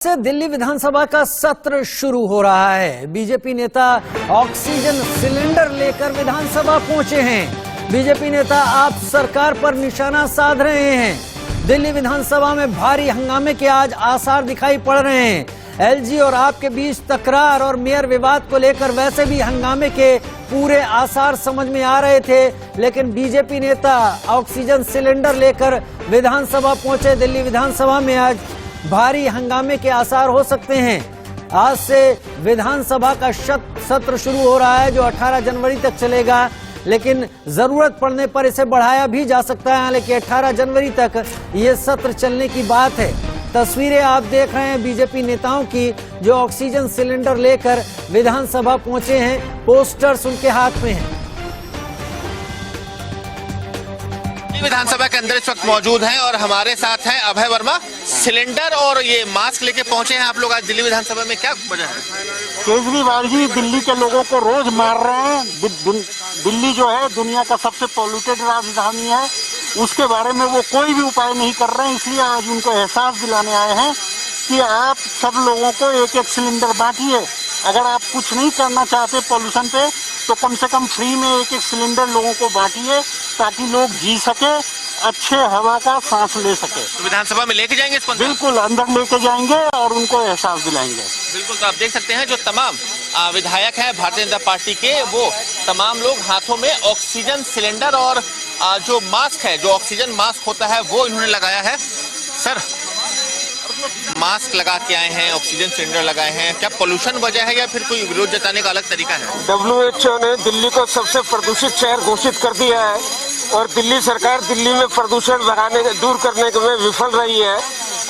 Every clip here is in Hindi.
से दिल्ली विधानसभा का सत्र शुरू हो रहा है। बीजेपी नेता ऑक्सीजन सिलेंडर लेकर विधानसभा पहुंचे हैं। बीजेपी नेता आप सरकार पर निशाना साध रहे हैं। दिल्ली विधानसभा में भारी हंगामे के आज आसार दिखाई पड़ रहे हैं। एलजी और आप के बीच तकरार और मेयर विवाद को लेकर वैसे भी हंगामे के पूरे आसार समझ में आ रहे थे, लेकिन बीजेपी नेता ऑक्सीजन सिलेंडर लेकर विधानसभा पहुंचे। दिल्ली विधानसभा में आज भारी हंगामे के आसार हो सकते हैं। आज से विधानसभा का सत्र शुरू हो रहा है जो 18 जनवरी तक चलेगा, लेकिन जरूरत पड़ने पर इसे बढ़ाया भी जा सकता है। हालांकि 18 जनवरी तक ये सत्र चलने की बात है। तस्वीरें आप देख रहे हैं बीजेपी नेताओं की जो ऑक्सीजन सिलेंडर लेकर विधानसभा पहुंचे हैं। पोस्टर्स उनके हाथ में हैं। विधानसभा के अंदर इस वक्त मौजूद हैं और हमारे साथ हैं अभय वर्मा। सिलेंडर और ये मास्क लेके पहुंचे हैं आप लोग आज दिल्ली विधानसभा में, क्या वजह है? केजरीवाल जी दिल्ली के लोगों को रोज मार रहे हैं। दिल्ली जो है दुनिया का सबसे पॉल्यूटेड राजधानी है, उसके बारे में वो कोई भी उपाय नहीं कर रहे हैं। इसलिए आज उनको एहसास दिलाने आए हैं कि आप सब लोगों को एक एक सिलेंडर बांटिए। अगर आप कुछ नहीं करना चाहते पॉल्यूशन पे, तो कम से कम फ्री में एक एक सिलेंडर लोगों को बांटिए ताकि लोग जी सके, अच्छे हवा का सांस ले सके। तो विधानसभा में लेके जाएंगे इसको? बिल्कुल, अंदर लेके जाएंगे और उनको एहसास दिलाएंगे। बिल्कुल। तो आप देख सकते हैं जो तमाम विधायक हैं भारतीय जनता पार्टी के, वो तमाम लोग हाथों में ऑक्सीजन सिलेंडर और जो मास्क है, जो ऑक्सीजन मास्क होता है, वो इन्होंने लगाया है। सर, मास्क लगा के आए हैं, ऑक्सीजन सिलेंडर लगाए हैं, क्या पोल्यूशन वजह है या फिर कोई विरोध जताने का अलग तरीका है? WHO ने दिल्ली को सबसे प्रदूषित शहर घोषित कर दिया है और दिल्ली सरकार दिल्ली में प्रदूषण दूर करने में विफल रही है।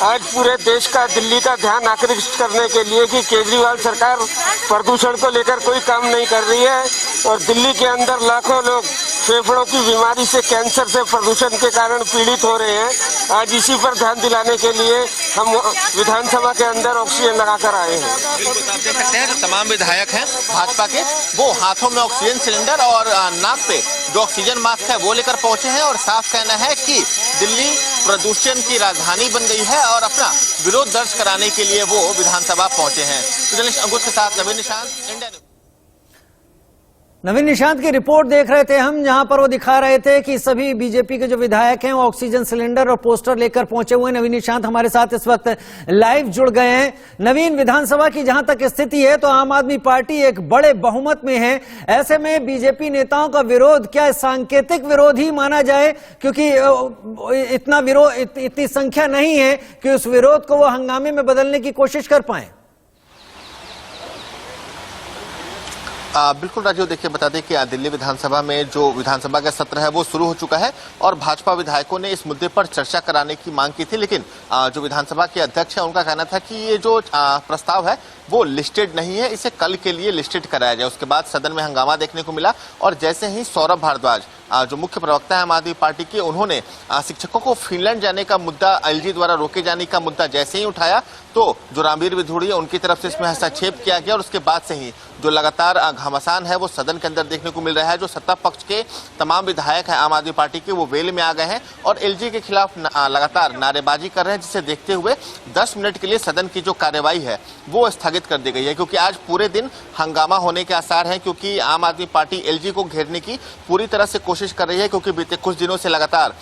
आज पूरे देश का दिल्ली का ध्यान आकर्षित करने के लिए कि केजरीवाल सरकार प्रदूषण को लेकर कोई काम नहीं कर रही है और दिल्ली के अंदर लाखों लोग फेफड़ों की बीमारी से, कैंसर से, प्रदूषण के कारण पीड़ित हो रहे हैं। आज इसी पर ध्यान दिलाने के लिए हम विधानसभा के अंदर ऑक्सीजन लगाकर आए हैं। बिल्कुल, आप देख सकते हैं जो तमाम विधायक हैं भाजपा के, वो हाथों में ऑक्सीजन सिलेंडर और नाक पे जो ऑक्सीजन मास्क है वो लेकर पहुंचे हैं और साफ कहना है कि दिल्ली प्रदूषण की राजधानी बन गई है और अपना विरोध दर्ज कराने के लिए वो विधानसभा पहुंचे हैं। जर्नलिस्ट अंकुश के साथ नवीन निशांत, इंडिया न्यूज। नवीन निशांत की रिपोर्ट देख रहे थे हम, जहां पर वो दिखा रहे थे कि सभी बीजेपी के जो विधायक हैं वो ऑक्सीजन सिलेंडर और पोस्टर लेकर पहुंचे हुए हैं। नवीन निशांत हमारे साथ इस वक्त लाइव जुड़ गए हैं। नवीन, विधानसभा की जहां तक स्थिति है तो आम आदमी पार्टी एक बड़े बहुमत में है। ऐसे में बीजेपी नेताओं का विरोध क्या सांकेतिक विरोध ही माना जाए, क्योंकि इतना विरोध, इतनी संख्या नहीं है कि उस विरोध को वो हंगामे में बदलने की कोशिश कर पाए? बिल्कुल राजीव, देखिए बता दें कि दिल्ली विधानसभा में जो विधानसभा का सत्र है वो शुरू हो चुका है और भाजपा विधायकों ने इस मुद्दे पर चर्चा कराने की मांग की थी, लेकिन जो विधानसभा के अध्यक्ष है उनका कहना था कि ये जो प्रस्ताव है वो लिस्टेड नहीं है, इसे कल के लिए लिस्टेड कराया जाए। उसके बाद सदन में हंगामा देखने को मिला और जैसे ही सौरभ भारद्वाज जो मुख्य प्रवक्ता है आम आदमी पार्टी के, उन्होंने शिक्षकों को फिनलैंड जाने का मुद्दा, एलजी द्वारा रोके जाने का मुद्दा जैसे ही उठाया तो जो रामवीर विधुड़िया उनकी तरफ से इसमें हस्तक्षेप किया गया और उसके बाद से ही जो लगातार घमासान है वो सदन के अंदर देखने को मिल रहा है। जो सत्ता पक्ष के तमाम विधायक हैं आम आदमी पार्टी के, वो वेल में आ गए हैं और एलजी के खिलाफ लगातार नारेबाजी कर रहे हैं, जिसे देखते हुए 10 मिनट के लिए सदन की जो कार्यवाही है वो स्थगित कर दी गई है, क्योंकि आज पूरे दिन हंगामा होने के आसार हैं। क्योंकि आम आदमी पार्टी एलजी को घेरने की पूरी तरह से कोशिश कर रही है, क्योंकि बीते कुछ दिनों से लगातार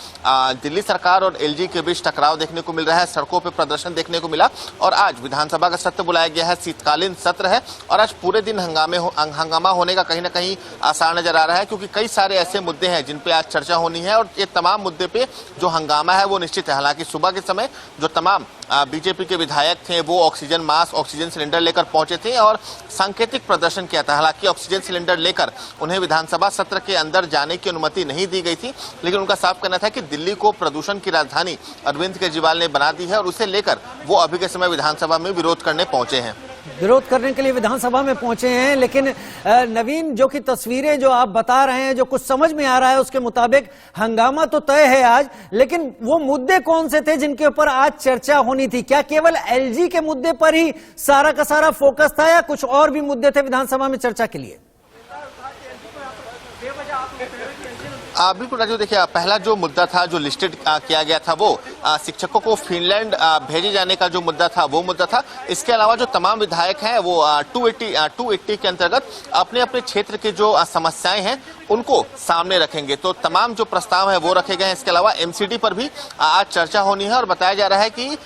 दिल्ली सरकार और एलजी के बीच टकराव देखने को मिल रहा है, सड़कों पर प्रदर्शन देखने को मिला और आज विधानसभा का सत्र बुलाया गया है, शीतकालीन सत्र है और आज पूरे दिन हंगामा होने का कहीं ना कहीं आसार नजर आ रहा है, क्योंकि कई सारे ऐसे मुद्दे हैं जिन पे आज चर्चा होनी है और ये तमाम मुद्दे पे जो हंगामा है वो निश्चित है। हालांकि सुबह के समय जो तमाम बीजेपी के विधायक थे वो ऑक्सीजन मास्क, ऑक्सीजन सिलेंडर लेकर पहुंचे थे और सांकेतिक प्रदर्शन किया था। हालांकि ऑक्सीजन सिलेंडर लेकर उन्हें विधानसभा सत्र के अंदर जाने की अनुमति नहीं दी गई थी, लेकिन उनका साफ कहना था कि दिल्ली को प्रदूषण की राजधानी अरविंद केजरीवाल ने बना दी है और उसे लेकर वो अभी के समय विधानसभा में विरोध करने पहुंचे हैं। विरोध करने के लिए विधानसभा में पहुंचे हैं। लेकिन नवीन, जो कि तस्वीरें जो आप बता रहे हैं, जो कुछ समझ में आ रहा है उसके मुताबिक हंगामा तो तय है आज, लेकिन वो मुद्दे कौन से थे जिनके ऊपर आज चर्चा होनी थी? क्या केवल एलजी के मुद्दे पर ही सारा का सारा फोकस था या कुछ और भी मुद्दे थे विधानसभा में चर्चा के लिए? बिल्कुल राजू, देखिए पहला जो मुद्दा था जो लिस्टेड किया गया था वो शिक्षकों को फिनलैंड भेजे जाने का जो मुद्दा था वो मुद्दा था। इसके अलावा जो तमाम विधायक हैं वो 280 के अंतर्गत अपने अपने क्षेत्र के जो समस्याएं हैं उनको सामने रखेंगे। तो तमाम जो प्रस्ताव है वो रखे गए हैं। इसके अलावा एमसीडी पर भी आज चर्चा होनी है और बताया जा रहा है कि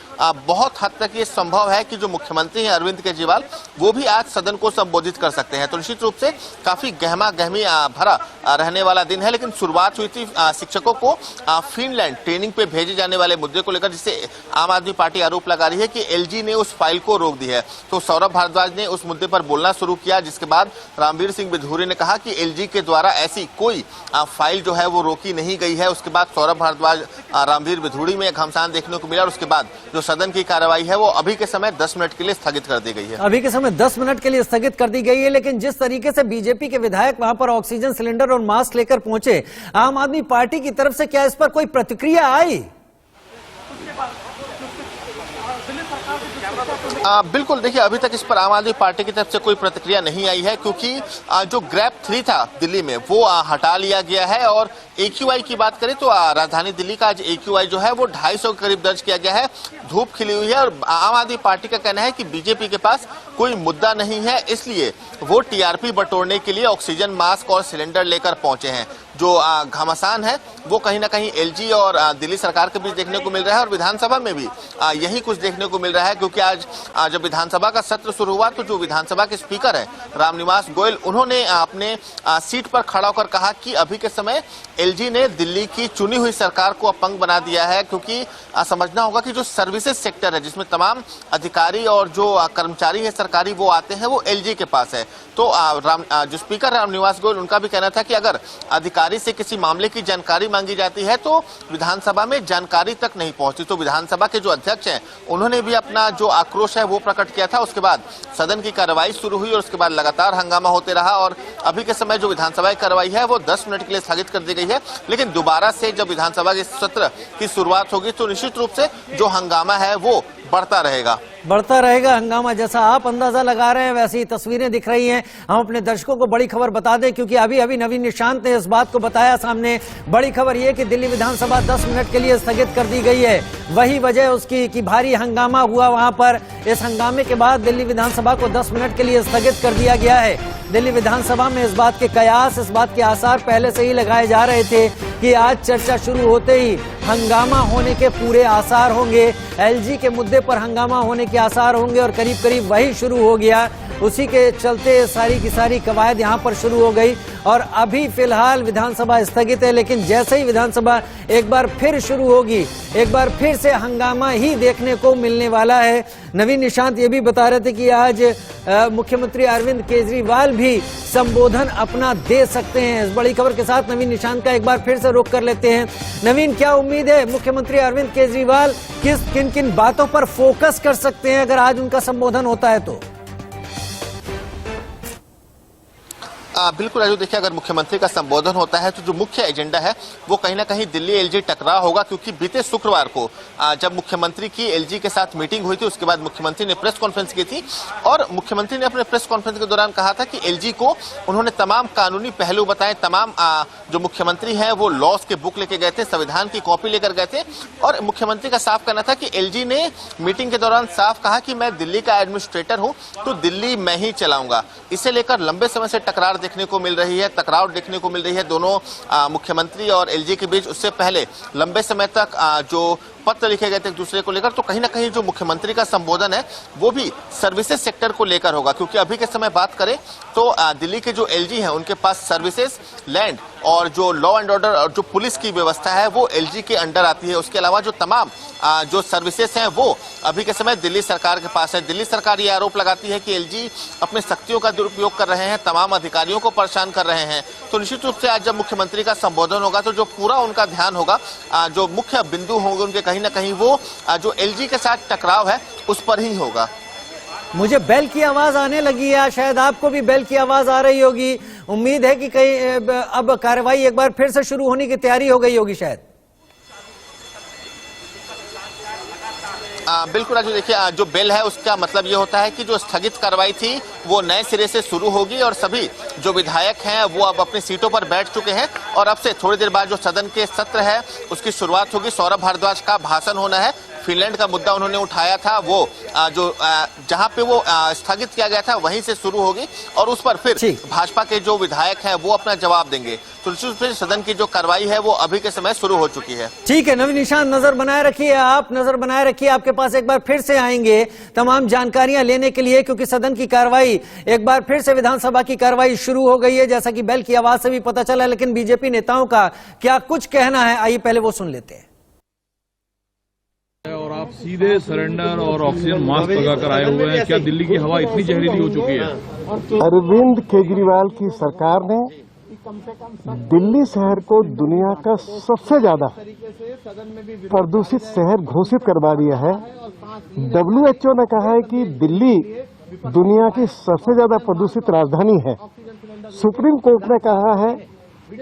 बहुत हद तक ये संभव है कि जो मुख्यमंत्री हैं अरविंद केजरीवाल वो भी आज सदन को संबोधित कर सकते हैं। तो निश्चित रूप से काफी गहमा गहमी भरा रहने वाला दिन है। लेकिन शुरुआत हुई थी शिक्षकों को फिनलैंड ट्रेनिंग पे भेजे जाने वाले मुद्दे को लेकर, जिससे आम आदमी पार्टी आरोप लगा रही है कि एलजी ने उस फाइल को रोक दी है। तो सौरभ भारद्वाज ने उस मुद्दे पर बोलना शुरू किया, जिसके बाद रणबीर सिंह बिधूरी ने कहा कि एलजी के द्वारा ऐसी कोई फाइल जो है वो रोकी नहीं गई है। उसके बाद सौरभ भारद्वाज रणबीर बिधूरी में घमासान देखने को मिला और उसके बाद जो सदन की कार्रवाई है वो अभी के समय 10 मिनट के लिए स्थगित कर दी गई है। अभी के समय 10 मिनट के लिए स्थगित कर दी गई है। लेकिन जिस तरीके से बीजेपी के विधायक वहां पर ऑक्सीजन सिलेंडर और मास्क लेकर पहुंचे, आम आदमी पार्टी की तरफ से क्या इस पर कोई प्रतिक्रिया आई? बिल्कुल, देखिए अभी तक इस पर आम आदमी पार्टी की तरफ से कोई प्रतिक्रिया नहीं आई है, क्योंकि जो ग्रैब 3 था दिल्ली में वो हटा लिया गया है। और AQI की बात करें तो राजधानी दिल्ली का आज AQI जो है वो 250 के करीब दर्ज किया गया है। धूप खिली हुई है और आम आदमी पार्टी का कहना है कि बीजेपी के पास कोई मुद्दा नहीं है, इसलिए वो टीआरपी बटोरने के लिए ऑक्सीजन मास्क और सिलेंडर लेकर पहुंचे हैं। जो घमासान है वो कहीं ना कहीं एलजी और दिल्ली सरकार के बीच देखने को मिल रहा है और विधानसभा में भी यही कुछ देखने को मिल रहा है, क्योंकि आज जब विधानसभा का सत्र शुरू हुआ तो जो विधानसभा के स्पीकर हैं रामनिवास गोयल, उन्होंने अपने सीट पर खड़ा होकर कहा कि अभी के समय एलजी ने दिल्ली की चुनी हुई सरकार को अपंग बना दिया है, क्योंकि समझना होगा कि जो सर्विसेज सेक्टर है जिसमें तमाम अधिकारी और जो कर्मचारी है सरकारी वो आते हैं वो एलजी के पास है। तो जो स्पीकर रामनिवास गोयल, उनका भी कहना था कि अगर अधिकारी से किसी मामले की जानकारी मांगी जाती है तो विधानसभा में जानकारी तक नहीं पहुंचती। तो विधानसभा के जो अध्यक्ष हैं उन्होंने भी अपना जो आक्रोश है वो प्रकट किया था। उसके बाद सदन की कार्रवाई शुरू हुई और उसके बाद लगातार हंगामा होते रहा और अभी के समय जो विधानसभा की कार्रवाई है वो 10 मिनट के लिए स्थगित कर दी गई है। लेकिन दोबारा से जब विधानसभा के सत्र की शुरुआत होगी तो निश्चित रूप से जो हंगामा है वो बढ़ता रहेगा हंगामा। जैसा आप अंदाजा लगा रहे हैं वैसी तस्वीरें दिख रही हैं। हम अपने दर्शकों को बड़ी खबर बता दें, क्योंकि अभी नवीन निशांत ने इस बात को बताया सामने। बड़ी खबर यह कि दिल्ली विधानसभा 10 मिनट के लिए स्थगित कर दी गई है। वही वजह उसकी कि भारी हंगामा हुआ वहां पर। इस हंगामे के बाद दिल्ली विधानसभा को 10 मिनट के लिए स्थगित कर दिया गया है। दिल्ली विधानसभा में इस बात के कयास, इस बात के आसार पहले से ही लगाए जा रहे थे कि आज चर्चा शुरू होते ही हंगामा होने के पूरे आसार होंगे, एलजी के मुद्दे पर हंगामा होने के आसार होंगे और करीब करीब वही शुरू हो गया। उसी के चलते सारी की सारी कवायद यहां पर शुरू हो गई और अभी फिलहाल विधानसभा स्थगित है। लेकिन जैसे ही विधानसभा एक बार फिर शुरू होगी, एक बार फिर से हंगामा ही देखने को मिलने वाला है। नवीन निशांत ये भी बता रहे थे कि आज मुख्यमंत्री अरविंद केजरीवाल भी संबोधन अपना दे सकते हैं। इस बड़ी खबर के साथ नवीन निशांत का एक बार फिर से रुख कर लेते हैं। नवीन, क्या उम्मीद है मुख्यमंत्री अरविंद केजरीवाल किन किन बातों पर फोकस कर सकते हैं अगर आज उनका संबोधन होता है तो? बिल्कुल राजू, देखिए अगर मुख्यमंत्री का संबोधन होता है तो जो मुख्य एजेंडा है वो कहीं ना कहीं दिल्ली एलजी टकराव होगा, क्योंकि बीते शुक्रवार को जब मुख्यमंत्री की एलजी के साथ मीटिंग हुई थी उसके बाद मुख्यमंत्री ने प्रेस कॉन्फ्रेंस की थी और मुख्यमंत्री ने अपने प्रेस कॉन्फ्रेंस के दौरान कहा था कि एलजी को उन्होंने तमाम कानूनी पहलू बताए। तमाम जो मुख्यमंत्री हैं वो लॉज के बुक लेके गए थे, संविधान की कॉपी लेकर गए थे और मुख्यमंत्री का साफ कहना था कि एलजी ने मीटिंग के दौरान साफ कहा कि मैं दिल्ली का एडमिनिस्ट्रेटर हूं तो दिल्ली मैं ही चलाऊंगा। इसे लेकर लंबे समय से टकरार देखने को मिल रही है, टकराव देखने को मिल रही है दोनों मुख्यमंत्री और एलजी के बीच। उससे पहले लंबे समय तक जो पत्र लिखे गए थे एक दूसरे को लेकर, तो कहीं ना कहीं जो मुख्यमंत्री का संबोधन है वो भी सर्विसेज सेक्टर को लेकर होगा, क्योंकि अभी के समय बात करें तो दिल्ली के जो एलजी हैं उनके पास सर्विसेज, लैंड और जो लॉ एंड ऑर्डर और जो पुलिस की व्यवस्था है वो एलजी के अंडर आती है। उसके अलावा जो तमाम जो सर्विसेज हैं वो अभी के समय दिल्ली सरकार के पास है। दिल्ली सरकार ये आरोप लगाती है कि एलजी अपने शक्तियों का दुरुपयोग कर रहे हैं, तमाम अधिकारियों को परेशान कर रहे हैं। तो निश्चित रूप से आज जब मुख्यमंत्री का संबोधन होगा तो जो पूरा उनका ध्यान होगा, जो मुख्य बिंदु होंगे उनके कहीं ना कहीं वो जो एलजी के साथ टकराव है उस पर ही होगा। मुझे बेल की आवाज आने लगी है, शायद आपको भी बेल की आवाज आ रही होगी। उम्मीद है कि कहीं अब कार्रवाई एक बार फिर से शुरू होने की तैयारी हो गई होगी शायद। बिल्कुल राजू, देखिए जो बिल है उसका मतलब ये होता है कि जो स्थगित कार्रवाई थी वो नए सिरे से शुरू होगी और सभी जो विधायक हैं वो अब अपनी सीटों पर बैठ चुके हैं और अब से थोड़ी देर बाद जो सदन के सत्र है उसकी शुरुआत होगी। सौरभ भारद्वाज का भाषण होना है। फिनलैंड का मुद्दा उन्होंने उठाया था, वो जो जहां पे वो स्थगित किया गया था वहीं से शुरू होगी और उस पर फिर भाजपा के जो विधायक हैं वो अपना जवाब देंगे। तो निश्चित रूप से सदन की जो कार्रवाई है वो अभी के समय शुरू हो चुकी है। ठीक है नवीन निशांत, नजर बनाए रखिए, आप नजर बनाए रखिए, आपके पास एक बार फिर से आएंगे तमाम जानकारियां लेने के लिए, क्योंकि सदन की कार्रवाई एक बार फिर से विधानसभा की कार्रवाई शुरू हो गई है, जैसा कि बेल की आवाज से भी पता चला। लेकिन बीजेपी नेताओं का क्या कुछ कहना है, आइए पहले वो सुन लेते हैं। और आप सीधे सरेंडर और ऑक्सीजन मास्क लगाकर आए हुए हैं, क्या दिल्ली की हवा इतनी जहरीली हो चुकी है? अरविंद केजरीवाल की सरकार ने दिल्ली शहर को दुनिया का सबसे ज्यादा प्रदूषित शहर घोषित करवा दिया है। WHO ने कहा है कि दिल्ली दुनिया की सबसे ज्यादा प्रदूषित राजधानी है। सुप्रीम कोर्ट ने कहा है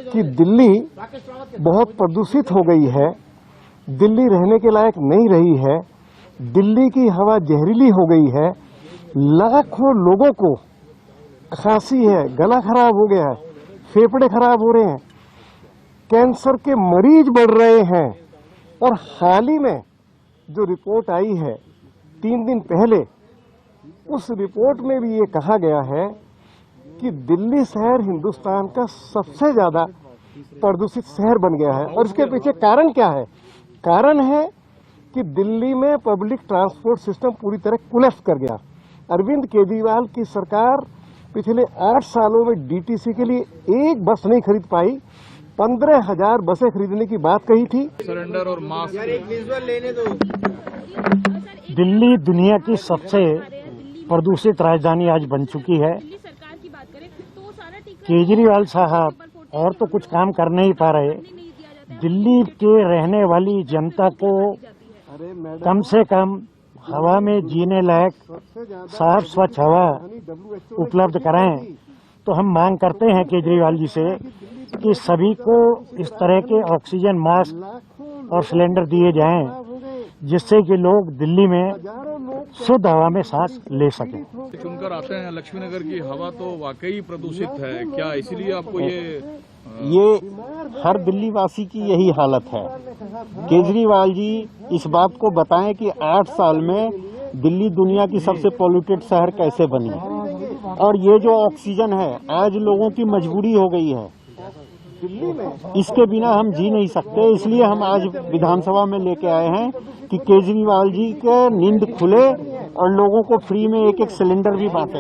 कि दिल्ली बहुत प्रदूषित हो गई है, दिल्ली रहने के लायक नहीं रही है, दिल्ली की हवा जहरीली हो गई है, लाखों लोगों को खांसी है, गला खराब हो गया है, फेफड़े खराब हो रहे हैं, कैंसर के मरीज बढ़ रहे हैं। और हाल ही में जो रिपोर्ट आई है 3 दिन पहले, उस रिपोर्ट में भी ये कहा गया है कि दिल्ली शहर हिंदुस्तान का सबसे ज्यादा प्रदूषित शहर बन गया है। और इसके पीछे कारण क्या है? कारण है कि दिल्ली में पब्लिक ट्रांसपोर्ट सिस्टम पूरी तरह कोलैप्स कर गया। अरविंद केजरीवाल की सरकार पिछले 8 सालों में डीटीसी के लिए एक बस नहीं खरीद पाई, 15,000 बसें खरीदने की बात कही थी। सरेंडर और मास्क, दिल्ली दुनिया की सबसे प्रदूषित राजधानी आज बन चुकी है। केजरीवाल साहब और तो कुछ काम कर नहीं पा रहे। दिल्ली के रहने वाली जनता को कम से कम हवा में जीने लायक साफ स्वच्छ हवा उपलब्ध कराएं। तो हम मांग करते हैं केजरीवाल जी से कि सभी को इस तरह के ऑक्सीजन मास्क और सिलेंडर दिए जाएं, जिससे कि लोग दिल्ली में शुद्ध हवा में सांस ले सकें। सुनकर आते हैं लक्ष्मीनगर की हवा तो वाकई प्रदूषित है, क्या इसीलिए आपको ये हर दिल्ली वासी की यही हालत है। केजरीवाल जी इस बात को बताएं कि 8 साल में दिल्ली दुनिया की सबसे पॉल्यूटेड शहर कैसे बनी। और ये जो ऑक्सीजन है आज लोगों की मजबूरी हो गई है, इसके बिना हम जी नहीं सकते। इसलिए हम आज विधानसभा में लेके आए हैं कि केजरीवाल जी के नींद खुले और लोगों को फ्री में एक-एक सिलेंडर भी बांटे।